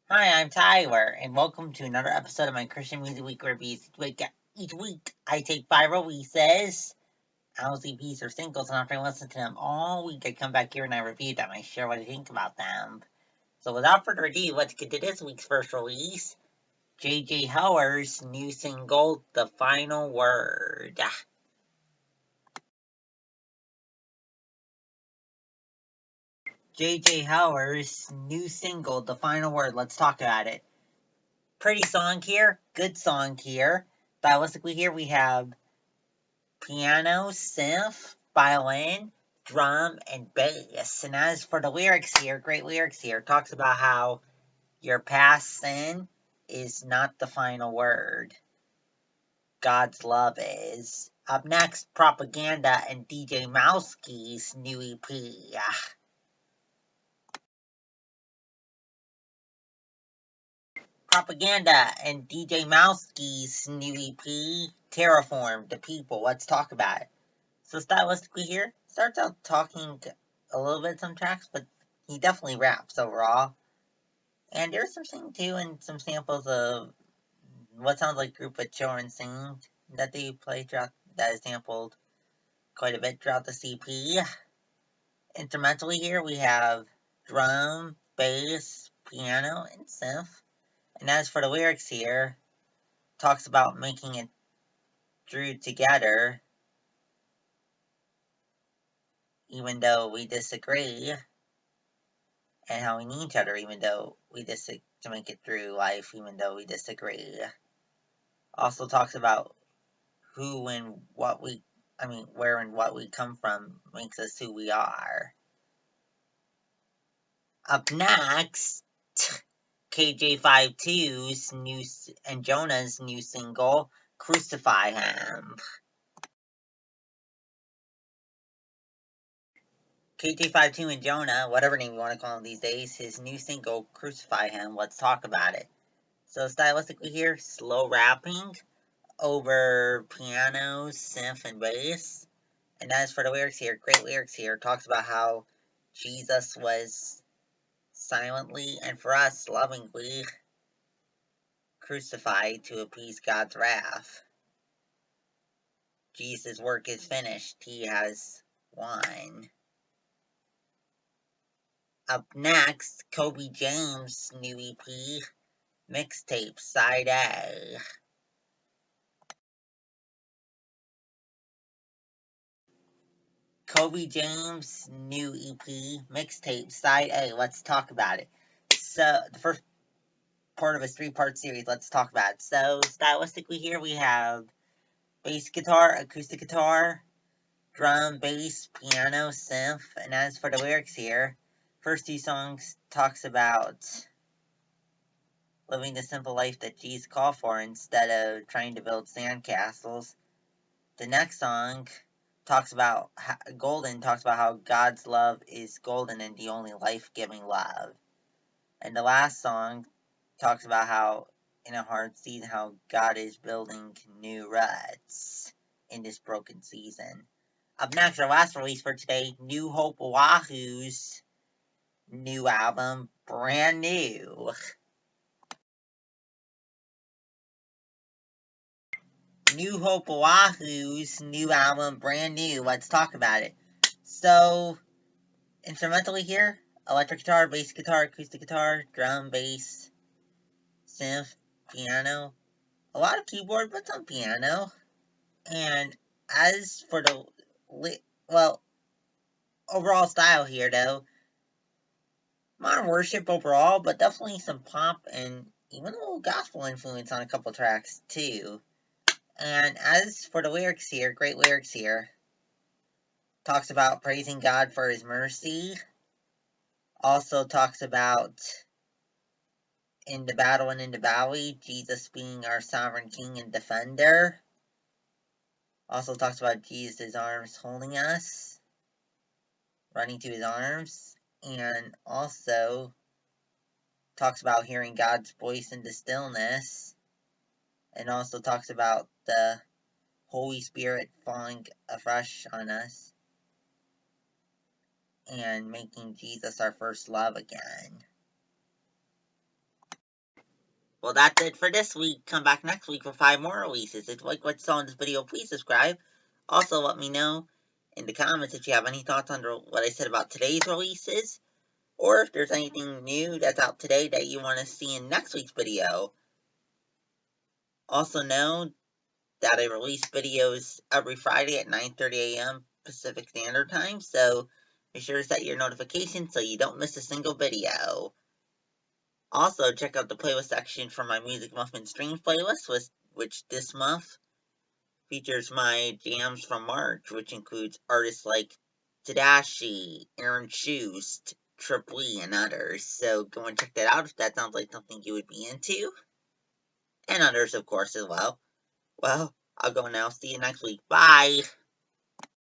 Hi, I'm Tyler, and welcome to another episode of my Christian Music Week reviews. Each week, I take 5 releases, albums, EPs, or singles, and after I listen to them all week, I come back here and I review them. I share what I think about them. So without further ado, let's get to this week's first release. J.J. Heller's new single, The Final Word. J.J. Heller's new single, The Final Word. Let's talk about it. Pretty song here, good song here. Stylistically here, we have piano, synth, violin, drum, and bass. And as for the lyrics here, great lyrics here, talks about how your past sin is not the final word. God's love is. Up next, Propaganda and DJ Mowski's new EP. Propaganda and DJ Mowski's new EP, Terraform, The People. Let's talk about it. So stylistically here, starts out talking a little bit some tracks, but he definitely raps overall. And there's some singing too, and some samples of what sounds like a group of children singing that they play throughout, that is sampled quite a bit throughout the CP. Instrumentally here, we have drum, bass, piano, and synth. And as for the lyrics here, talks about making it through together, even though we disagree, and how we need each other even though we disagree, to make it through life even though we disagree. Also talks about who and what we, where and what we come from makes us who we are. Up next, Kj52's new and Jonah's new single, Crucify Him. KJ52 and Jonah, whatever name you want to call him these days, his new single, Crucify Him. Let's talk about it. So stylistically here, slow rapping over piano, synth, and bass. And as for the lyrics here, great lyrics here. Talks about how Jesus was silently and for us lovingly crucified to appease God's wrath. Jesus' work is finished. He has won. Up next, Coby James' new EP, Mixtape Side A. Coby James' new EP, Mixtape Side A. Let's talk about it. So, the first part of his 3-part series, let's talk about it. So, stylistically here, we have bass guitar, acoustic guitar, drum, bass, piano, synth. And as for the lyrics here, first 2 songs talks about living the simple life that Jesus called for instead of trying to build sandcastles. The next song talks about Golden talks about how God's love is golden and the only life-giving love. And the last song talks about how in a hard season how God is building new ruts in this broken season. Up next, our last release for today, New Hope Oahu's new album, Brand New. New Hope Oahu's new album, Brand New. Let's talk about it. So, instrumentally here, electric guitar, bass guitar, acoustic guitar, drum, bass, synth, piano, a lot of keyboard, but some piano. And as for the, overall style here though, modern worship overall, but definitely some pop and even a little gospel influence on a couple tracks too. And as for the lyrics here, great lyrics here. Talks about praising God for his mercy. Also talks about in the battle and in the valley, Jesus being our sovereign king and defender. Also talks about Jesus' arms holding us, running to his arms. And also talks about hearing God's voice in the stillness. And also talks about the Holy Spirit falling afresh on us and making Jesus our first love again. Well, that's it for this week. Come back next week for 5 more releases. If you like what you saw in this video, please subscribe. Also, let me know in the comments if you have any thoughts on what I said about today's releases, or if there's anything new that's out today that you want to see in next week's video. Also know that I release videos every Friday at 9:30 a.m. Pacific Standard Time, so be sure to set your notifications so you don't miss a single video. Also, check out the playlist section for my Music Muffin Streams playlist, which this month features my jams from March, which includes artists like Tadashi, Aaron Shust, Trip Lee, and others. So go and check that out if that sounds like something you would be into. And others, of course, as well. Well, I'll go now. See you next week. Bye!